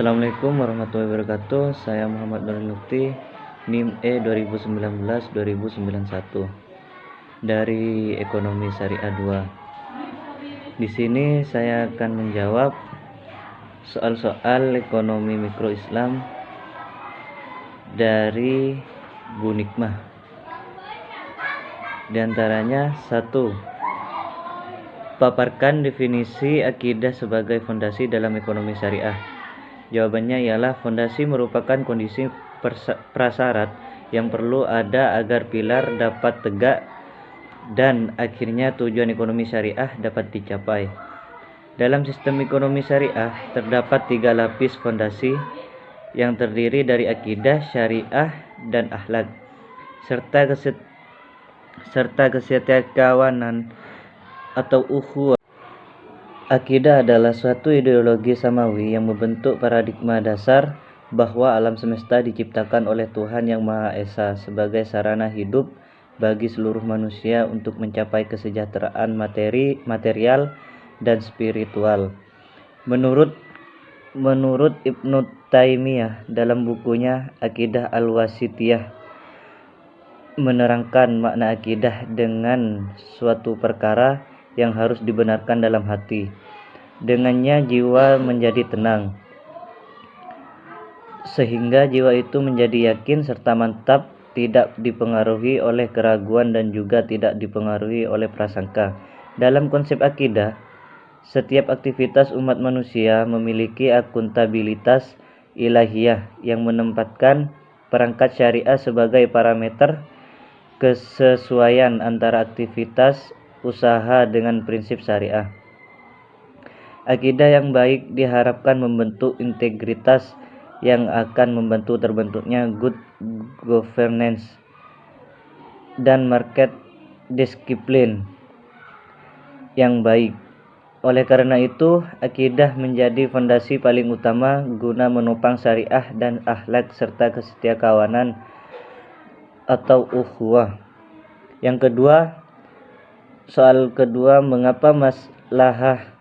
Assalamualaikum warahmatullahi wabarakatuh. Saya Muhammad Nurul Lutfi, NIM E 2019-2091 dari Ekonomi Syariah 2. Di sini saya akan menjawab soal-soal ekonomi mikro Islam dari Bu Nikmah. Di antaranya 1. Paparkan definisi akidah sebagai fondasi dalam ekonomi syariah. Jawabannya ialah fondasi merupakan kondisi prasyarat yang perlu ada agar pilar dapat tegak dan akhirnya tujuan ekonomi syariah dapat dicapai. Dalam sistem ekonomi syariah terdapat 3 lapis fondasi yang terdiri dari akidah, syariah, dan akhlak serta kesetiakawanan atau ukhuwah. Akidah adalah suatu ideologi samawi yang membentuk paradigma dasar bahwa alam semesta diciptakan oleh Tuhan Yang Maha Esa sebagai sarana hidup bagi seluruh manusia untuk mencapai kesejahteraan material dan spiritual. Menurut Ibnu Taimiyah dalam bukunya Aqidah Al-Wasithiyah menerangkan makna akidah dengan suatu perkara yang harus dibenarkan dalam hati. Dengannya jiwa menjadi tenang, sehingga jiwa itu menjadi yakin serta mantap, tidak dipengaruhi oleh keraguan dan juga tidak dipengaruhi oleh prasangka. Dalam konsep akidah, setiap aktivitas umat manusia memiliki akuntabilitas ilahiyah yang menempatkan perangkat syariah sebagai parameter kesesuaian antara aktivitas usaha dengan prinsip syariah. Akidah yang baik diharapkan membentuk integritas yang akan membantu terbentuknya good governance dan market discipline yang baik. Oleh karena itu, akidah menjadi fondasi paling utama guna menopang syariah dan akhlak serta kesetiakawanan atau ukhuwah. Yang kedua, soal kedua, mengapa maslahah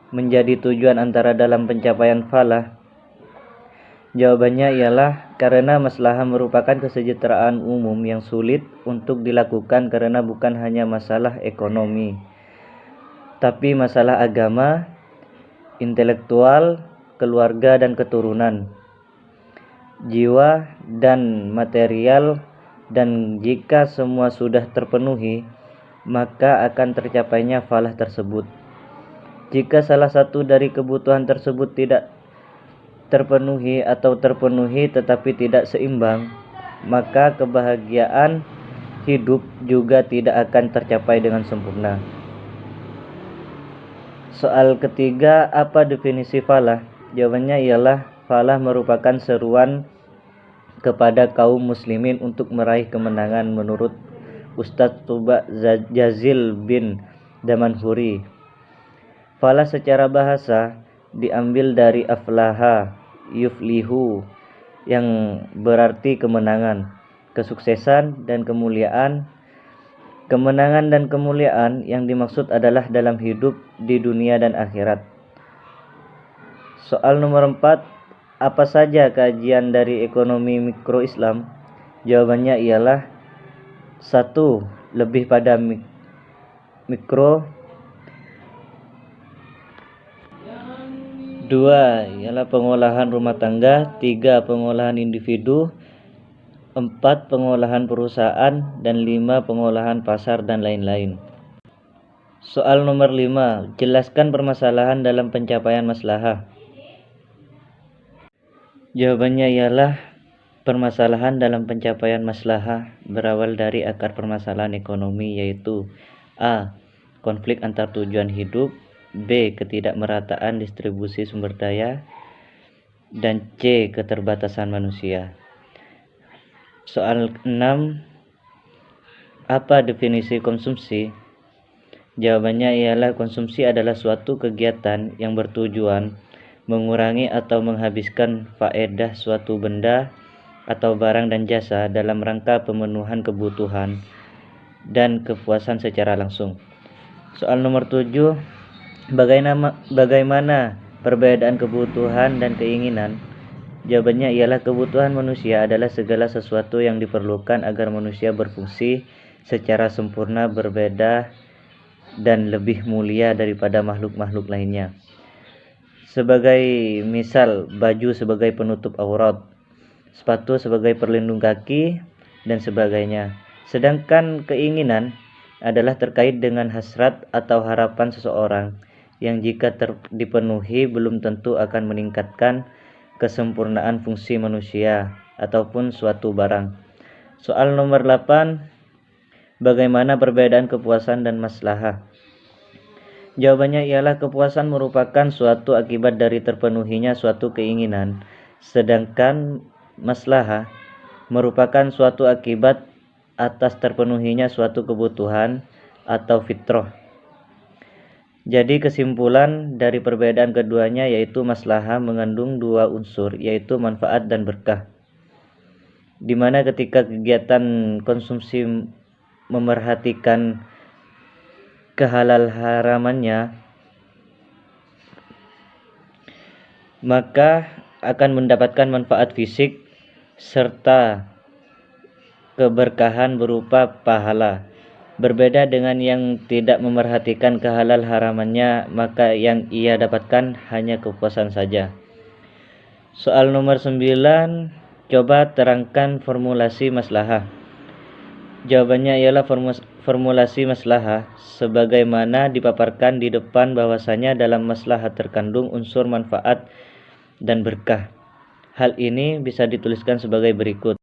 menjadi tujuan antara dalam pencapaian falah? Jawabannya ialah karena maslahah merupakan kesejahteraan umum yang sulit untuk dilakukan karena bukan hanya masalah ekonomi, tapi masalah agama, intelektual, keluarga dan keturunan, jiwa dan material, dan jika semua sudah terpenuhi, maka akan tercapainya falah tersebut. Jika salah satu dari kebutuhan tersebut tidak terpenuhi atau terpenuhi tetapi tidak seimbang, maka kebahagiaan hidup juga tidak akan tercapai dengan sempurna. Soal ketiga, apa definisi falah? Jawabannya ialah falah merupakan seruan kepada kaum muslimin untuk meraih kemenangan menurut Ustadz Tuba Jazil bin Damanhuri. Falah secara bahasa diambil dari aflaha yuflihu yang berarti kemenangan, kesuksesan dan kemuliaan. Kemenangan dan kemuliaan yang dimaksud adalah dalam hidup di dunia dan akhirat. Soal nomor 4, apa saja kajian dari ekonomi mikro Islam? Jawabannya ialah 1. Lebih pada mikro. 2. Ialah pengolahan rumah tangga. 3. Pengolahan individu. 4. Pengolahan perusahaan. Dan 5. Pengolahan pasar dan lain-lain. Soal nomor 5. Jelaskan permasalahan dalam pencapaian maslahah. Jawabannya ialah permasalahan dalam pencapaian maslahah berawal dari akar permasalahan ekonomi, yaitu A. Konflik antar tujuan hidup, B. Ketidakmerataan distribusi sumber daya, dan C. Keterbatasan manusia. Soal 6. Apa definisi konsumsi? Jawabannya ialah konsumsi adalah suatu kegiatan yang bertujuan mengurangi atau menghabiskan faedah suatu benda atau barang dan jasa dalam rangka pemenuhan kebutuhan dan kepuasan secara langsung. Soal nomor 7, bagaimana Perbedaan kebutuhan dan keinginan. Jawabannya ialah kebutuhan manusia adalah segala sesuatu yang diperlukan agar manusia berfungsi secara sempurna, berbeda dan lebih mulia daripada makhluk-makhluk lainnya. Sebagai misal, baju sebagai penutup aurat, sepatu sebagai perlindung kaki, dan sebagainya. Sedangkan keinginan adalah terkait dengan hasrat atau harapan seseorang yang jika dipenuhi belum tentu akan meningkatkan kesempurnaan fungsi manusia ataupun suatu barang. Soal nomor 8, bagaimana perbedaan kepuasan dan maslahah? Jawabannya ialah kepuasan merupakan suatu akibat dari terpenuhinya suatu keinginan, sedangkan maslahah merupakan suatu akibat atas terpenuhinya suatu kebutuhan atau fitrah. Jadi kesimpulan dari perbedaan keduanya yaitu maslahah mengandung dua unsur, yaitu manfaat dan berkah. Di mana ketika kegiatan konsumsi memerhatikan kehalal haramannya, maka akan mendapatkan manfaat fisik serta keberkahan berupa pahala. Berbeda dengan yang tidak memerhatikan kehalal haramannya, maka yang ia dapatkan hanya kepuasan saja. Soal nomor 9, coba terangkan formulasi maslahah. Jawabannya ialah formulasi maslahah sebagaimana dipaparkan di depan bahwasanya dalam maslahah terkandung unsur manfaat dan berkah. Hal ini bisa dituliskan sebagai berikut.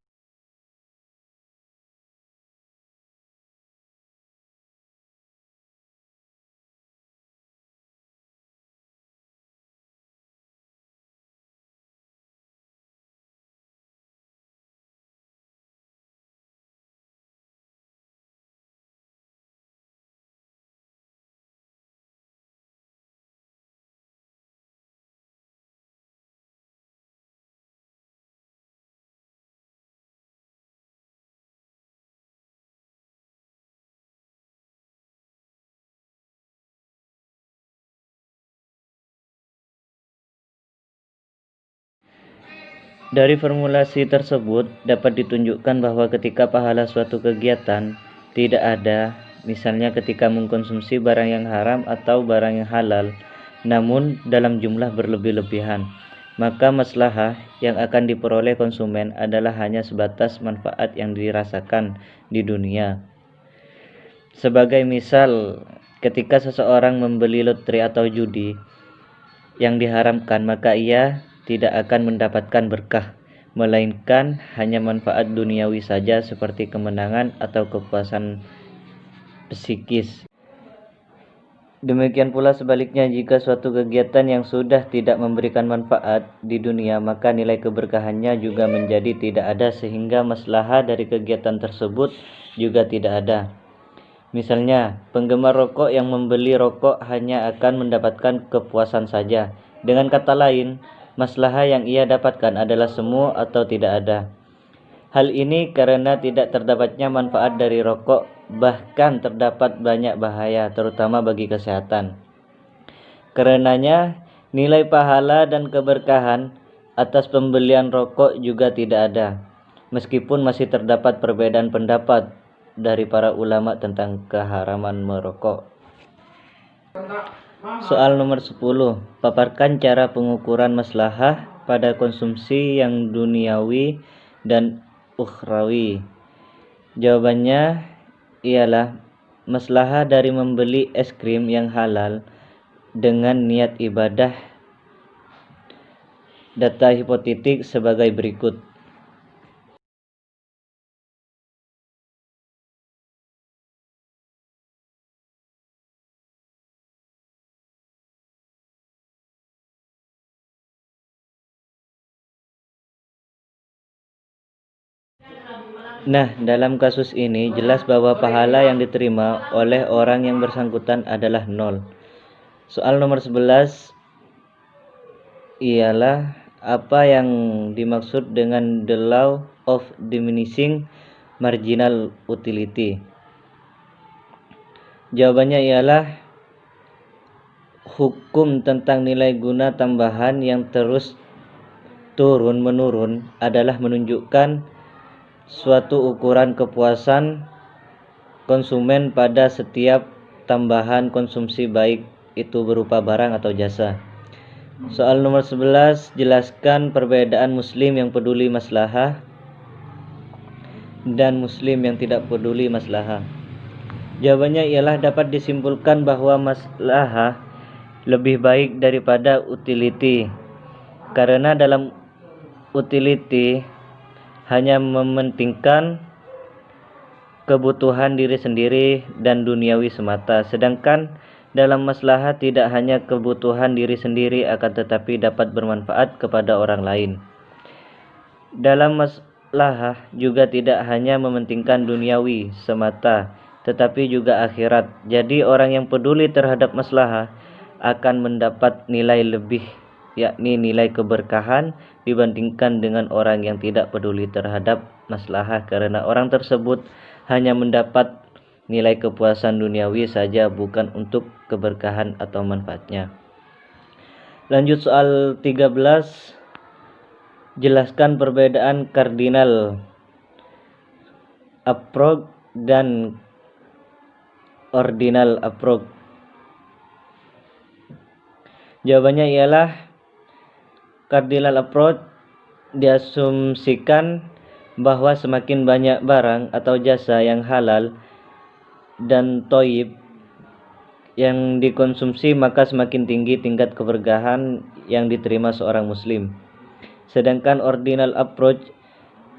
Dari formulasi tersebut dapat ditunjukkan bahwa ketika pahala suatu kegiatan tidak ada, misalnya ketika mengkonsumsi barang yang haram atau barang yang halal, namun dalam jumlah berlebih-lebihan, maka maslahah yang akan diperoleh konsumen adalah hanya sebatas manfaat yang dirasakan di dunia. Sebagai misal, ketika seseorang membeli lotre atau judi yang diharamkan, maka ia tidak akan mendapatkan berkah, melainkan hanya manfaat duniawi saja seperti kemenangan atau kepuasan psikis. Demikian pula sebaliknya, jika suatu kegiatan yang sudah tidak memberikan manfaat di dunia, maka nilai keberkahannya juga menjadi tidak ada sehingga maslahah dari kegiatan tersebut juga tidak ada. Misalnya, penggemar rokok yang membeli rokok hanya akan mendapatkan kepuasan saja. Dengan kata lain, maslahah yang ia dapatkan adalah semu atau tidak ada. Hal ini karena tidak terdapatnya manfaat dari rokok, bahkan terdapat banyak bahaya, terutama bagi kesehatan. Karenanya, nilai pahala dan keberkahan atas pembelian rokok juga tidak ada, meskipun masih terdapat perbedaan pendapat dari para ulama tentang keharaman merokok. Soal nomor 10, paparkan cara pengukuran maslahah pada konsumsi yang duniawi dan ukhrawi. Jawabannya ialah maslahah dari membeli es krim yang halal dengan niat ibadah. Data hipotetik sebagai berikut. Nah, dalam kasus ini jelas bahwa pahala yang diterima oleh orang yang bersangkutan adalah 0. Soal nomor 11 ialah apa yang dimaksud dengan the law of diminishing marginal utility. Jawabannya ialah hukum tentang nilai guna tambahan yang terus turun-menurun adalah menunjukkan suatu ukuran kepuasan konsumen pada setiap tambahan konsumsi, baik itu berupa barang atau jasa. Soal nomor 11, jelaskan perbedaan muslim yang peduli maslahah dan muslim yang tidak peduli maslahah. Jawabannya ialah dapat disimpulkan bahwa maslahah lebih baik daripada utility, karena dalam utility hanya mementingkan kebutuhan diri sendiri dan duniawi semata, sedangkan dalam maslahah tidak hanya kebutuhan diri sendiri akan tetapi dapat bermanfaat kepada orang lain. Dalam maslahah juga tidak hanya mementingkan duniawi semata tetapi juga akhirat. Jadi orang yang peduli terhadap maslahah akan mendapat nilai lebih, yakni nilai keberkahan dibandingkan dengan orang yang tidak peduli terhadap maslahah, karena orang tersebut hanya mendapat nilai kepuasan duniawi saja, bukan untuk keberkahan atau manfaatnya. Lanjut soal 13, jelaskan perbedaan cardinal approach dan ordinal approach. Jawabannya ialah cardinal approach diasumsikan bahwa semakin banyak barang atau jasa yang halal dan thayyib yang dikonsumsi, maka semakin tinggi tingkat keberkahan yang diterima seorang muslim. Sedangkan ordinal approach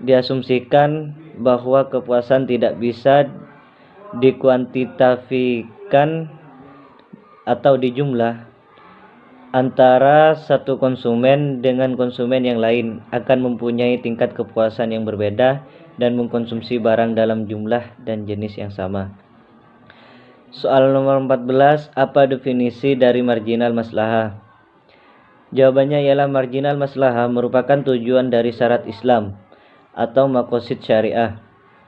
diasumsikan bahwa kepuasan tidak bisa dikuantitafikan atau dijumlah antara satu konsumen dengan konsumen yang lain, akan mempunyai tingkat kepuasan yang berbeda dan mengkonsumsi barang dalam jumlah dan jenis yang sama. Soal nomor 14, apa definisi dari marginal maslahah? Jawabannya ialah marginal maslahah merupakan tujuan dari syarat Islam atau maqasid syariah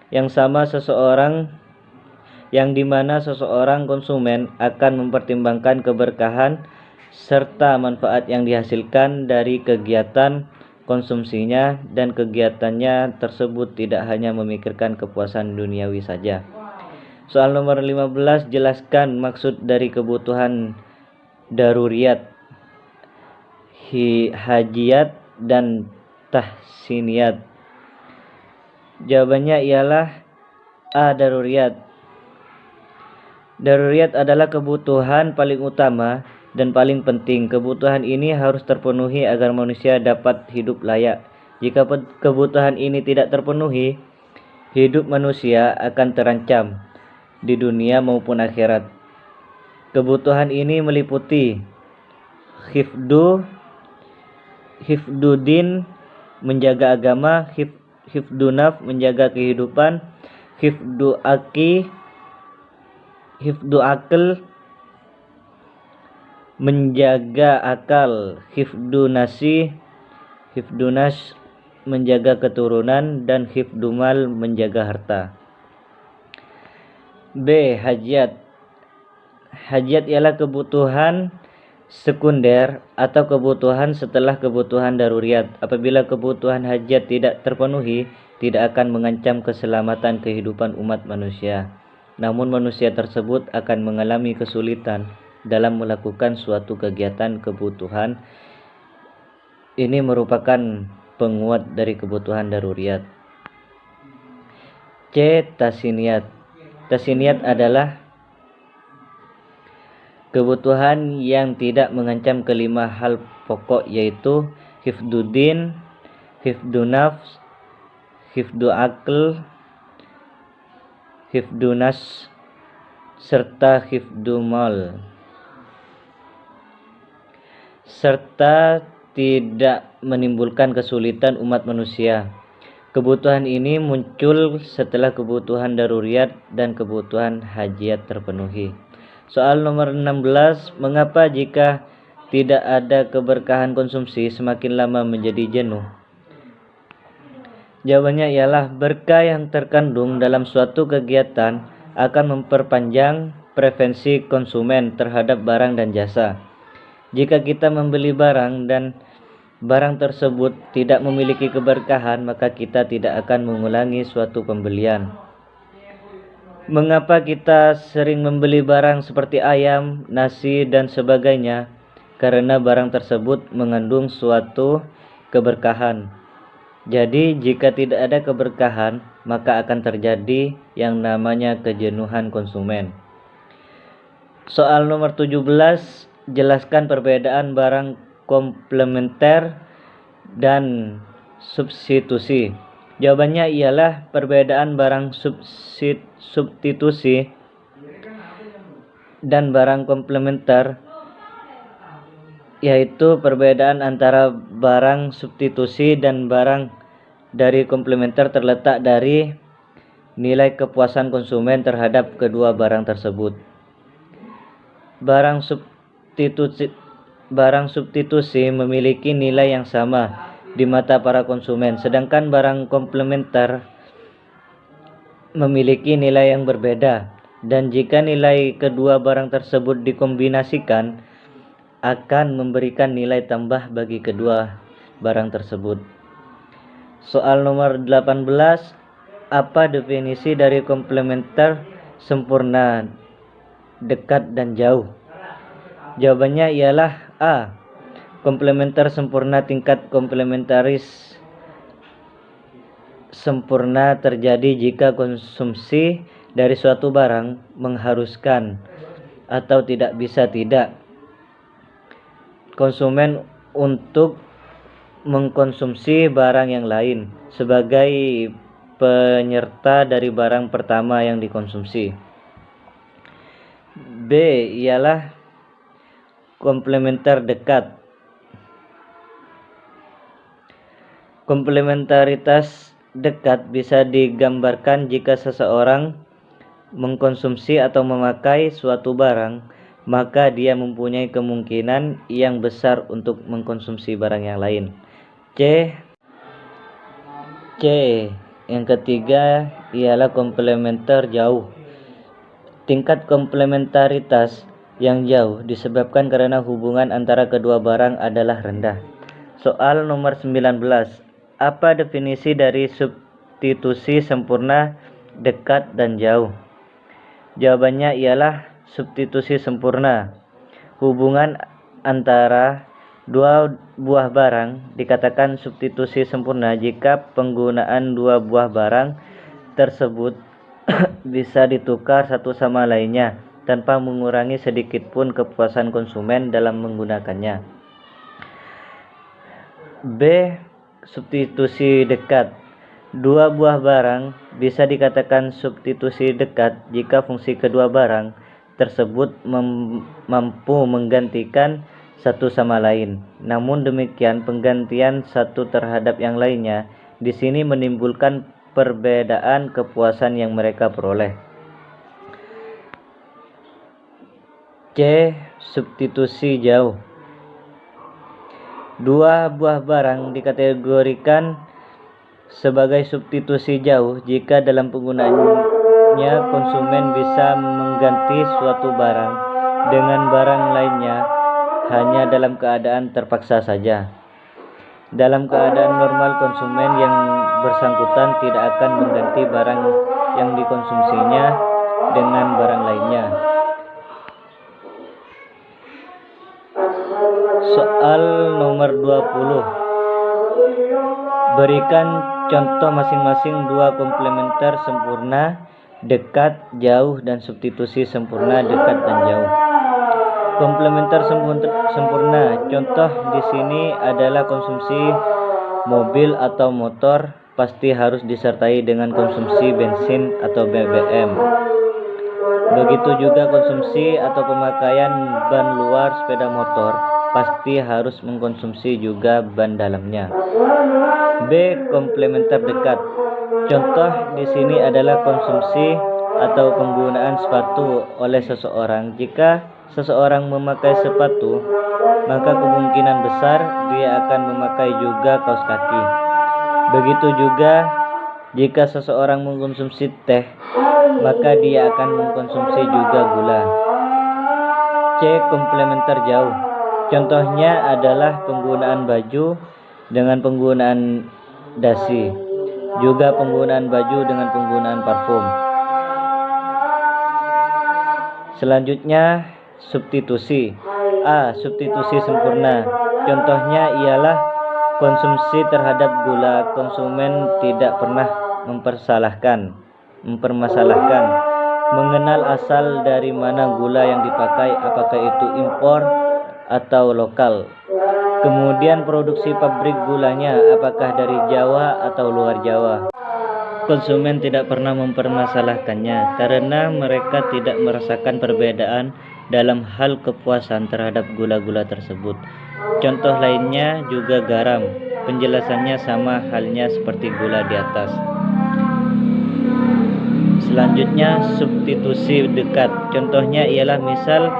yang sama seseorang, yang dimana seseorang konsumen akan mempertimbangkan keberkahan serta manfaat yang dihasilkan dari kegiatan konsumsinya, dan kegiatannya tersebut tidak hanya memikirkan kepuasan duniawi saja. Soal nomor 15, jelaskan maksud dari kebutuhan daruriyat, hajiyat, dan tahsiniyat. Jawabannya ialah A. Daruriyat. Daruriyat adalah kebutuhan paling utama dan paling penting. Kebutuhan ini harus terpenuhi agar manusia dapat hidup layak. Jika kebutuhan ini tidak terpenuhi, hidup manusia akan terancam di dunia maupun akhirat. Kebutuhan ini meliputi hifdudin, menjaga agama, hifdunaf, menjaga kehidupan, hifdu akal, menjaga akal, hifdunas, menjaga keturunan, dan hifdumal, menjaga harta. B. Hajat. Hajat ialah kebutuhan sekunder atau kebutuhan setelah kebutuhan daruriyat. Apabila kebutuhan hajat tidak terpenuhi, tidak akan mengancam keselamatan kehidupan umat manusia. Namun manusia tersebut akan mengalami kesulitan dalam melakukan suatu kegiatan kebutuhan. Ini merupakan penguat dari kebutuhan daruriyat. C. Tahsiniyat. Tahsiniyat adalah kebutuhan yang tidak mengancam kelima hal pokok, yaitu hifdudin, hifdunafs, hifdu akal, hifdunas, serta hifdumal, serta tidak menimbulkan kesulitan umat manusia. Kebutuhan ini muncul setelah kebutuhan daruriyat dan kebutuhan hajat terpenuhi. Soal nomor 16, mengapa jika tidak ada keberkahan konsumsi semakin lama menjadi jenuh? Jawabannya ialah berkah yang terkandung dalam suatu kegiatan akan memperpanjang preferensi konsumen terhadap barang dan jasa. Jika kita membeli barang dan barang tersebut tidak memiliki keberkahan, maka kita tidak akan mengulangi suatu pembelian. Mengapa kita sering membeli barang seperti ayam, nasi, dan sebagainya? Karena barang tersebut mengandung suatu keberkahan. Jadi jika tidak ada keberkahan, maka akan terjadi yang namanya kejenuhan konsumen. Soal nomor 17, jelaskan perbedaan barang komplementer dan substitusi. Jawabannya ialah perbedaan barang substitusi dan barang komplementer, yaitu perbedaan antara barang substitusi dan barang dari komplementer terletak dari nilai kepuasan konsumen terhadap kedua barang tersebut. Barang substitusi memiliki nilai yang sama di mata para konsumen, sedangkan barang komplementer memiliki nilai yang berbeda, dan jika nilai kedua barang tersebut dikombinasikan akan memberikan nilai tambah bagi kedua barang tersebut. Soal nomor 18, apa definisi dari komplementer sempurna, dekat, dan jauh? Jawabannya ialah A. Komplementer sempurna. Tingkat komplementaris sempurna terjadi jika konsumsi dari suatu barang mengharuskan atau tidak bisa tidak konsumen untuk mengkonsumsi barang yang lain sebagai penyerta dari barang pertama yang dikonsumsi. B ialah komplementer dekat. Komplementaritas dekat bisa digambarkan jika seseorang mengkonsumsi atau memakai suatu barang, maka dia mempunyai kemungkinan yang besar untuk mengkonsumsi barang yang lain. C. Yang ketiga ialah komplementer jauh. Tingkat komplementaritas yang jauh disebabkan karena hubungan antara kedua barang adalah rendah. Soal nomor 19. Apa definisi dari substitusi sempurna, dekat, dan jauh? Jawabannya ialah substitusi sempurna. Hubungan antara dua buah barang dikatakan substitusi sempurna jika penggunaan dua buah barang tersebut bisa ditukar satu sama lainnya tanpa mengurangi sedikit pun kepuasan konsumen dalam menggunakannya. B. Substitusi dekat. Dua buah barang bisa dikatakan substitusi dekat jika fungsi kedua barang tersebut mampu menggantikan satu sama lain. Namun demikian, penggantian satu terhadap yang lainnya di sini menimbulkan perbedaan kepuasan yang mereka peroleh. C. Substitusi jauh. Dua buah barang dikategorikan sebagai substitusi jauh jika dalam penggunaannya konsumen bisa mengganti suatu barang dengan barang lainnya hanya dalam keadaan terpaksa saja. Dalam keadaan normal, konsumen yang bersangkutan tidak akan mengganti barang yang dikonsumsinya dengan barang lainnya. Soal nomor 20. Berikan contoh masing-masing dua komplementer sempurna, dekat, jauh, dan substitusi sempurna, dekat, dan jauh. Komplementer sempurna. Contoh di sini adalah konsumsi mobil atau motor pasti harus disertai dengan konsumsi bensin atau BBM. Begitu juga konsumsi atau pemakaian ban luar sepeda motor pasti harus mengkonsumsi juga ban dalamnya. B. Komplementer dekat. Contoh di sini adalah konsumsi atau penggunaan sepatu oleh seseorang. Jika seseorang memakai sepatu, maka kemungkinan besar dia akan memakai juga kaos kaki. Begitu juga jika seseorang mengkonsumsi teh, maka dia akan mengkonsumsi juga gula. C. Komplementer jauh. Contohnya adalah penggunaan baju dengan penggunaan dasi, juga penggunaan baju dengan penggunaan parfum. Selanjutnya, substitusi. A. Substitusi sempurna. Contohnya ialah konsumsi terhadap gula. Konsumen tidak pernah mempermasalahkan mengenal asal dari mana gula yang dipakai, apakah itu impor atau lokal. Kemudian produksi pabrik gulanya, apakah dari Jawa atau luar Jawa. Konsumen tidak pernah mempermasalahkannya karena mereka tidak merasakan perbedaan dalam hal kepuasan terhadap gula-gula tersebut. Contoh lainnya juga garam. Penjelasannya sama halnya seperti gula di atas. Selanjutnya, substitusi dekat. Contohnya ialah misal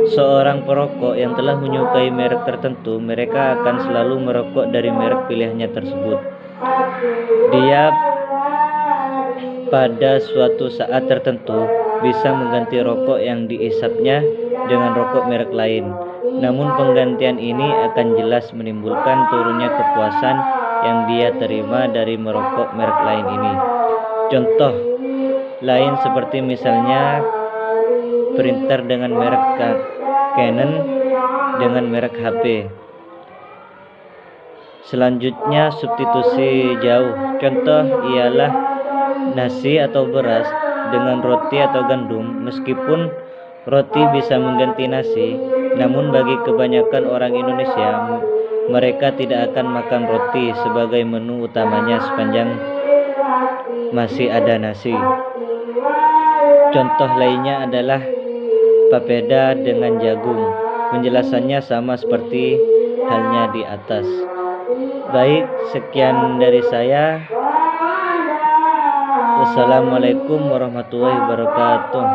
seorang perokok yang telah menyukai merek tertentu, mereka akan selalu merokok dari merek pilihannya tersebut. Dia pada suatu saat tertentu bisa mengganti rokok yang diisapnya dengan rokok merek lain. Namun penggantian ini akan jelas menimbulkan turunnya kepuasan yang dia terima dari merokok merek lain ini. Contoh lain seperti misalnya printer dengan merek Canon dengan merek HP. Selanjutnya, substitusi jauh. Contoh ialah nasi atau beras dengan roti atau gandum. Meskipun roti bisa mengganti nasi, namun bagi kebanyakan orang Indonesia, mereka tidak akan makan roti sebagai menu utamanya sepanjang masih ada nasi. Contoh lainnya adalah papeda dengan jagung. Penjelasannya sama seperti halnya di atas. Baik, sekian dari saya. Wassalamualaikum warahmatullahi wabarakatuh.